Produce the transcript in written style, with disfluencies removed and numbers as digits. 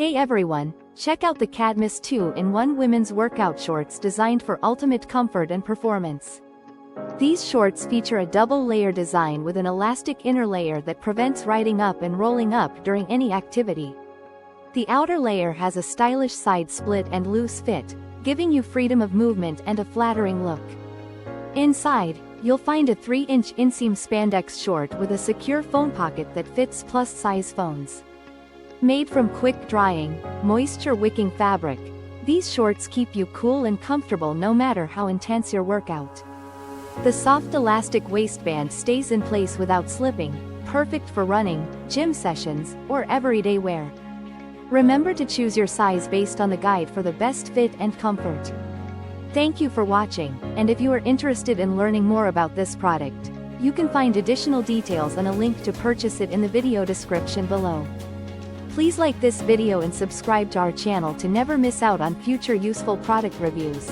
Hey everyone, check out the CADMUS 2-in-1 women's workout shorts designed for ultimate comfort and performance. These shorts feature a double-layer design with an elastic inner layer that prevents riding up and rolling up during any activity. The outer layer has a stylish side split and loose fit, giving you freedom of movement and a flattering look. Inside, you'll find a 3-inch inseam spandex short with a secure phone pocket that fits plus-size phones. Made from quick-drying, moisture-wicking fabric, these shorts keep you cool and comfortable no matter how intense your workout. The soft elastic waistband stays in place without slipping, perfect for running, gym sessions, or everyday wear. Remember to choose your size based on the guide for the best fit and comfort. Thank you for watching, and if you are interested in learning more about this product, you can find additional details and a link to purchase it in the video description below. Please like this video and subscribe to our channel to never miss out on future useful product reviews.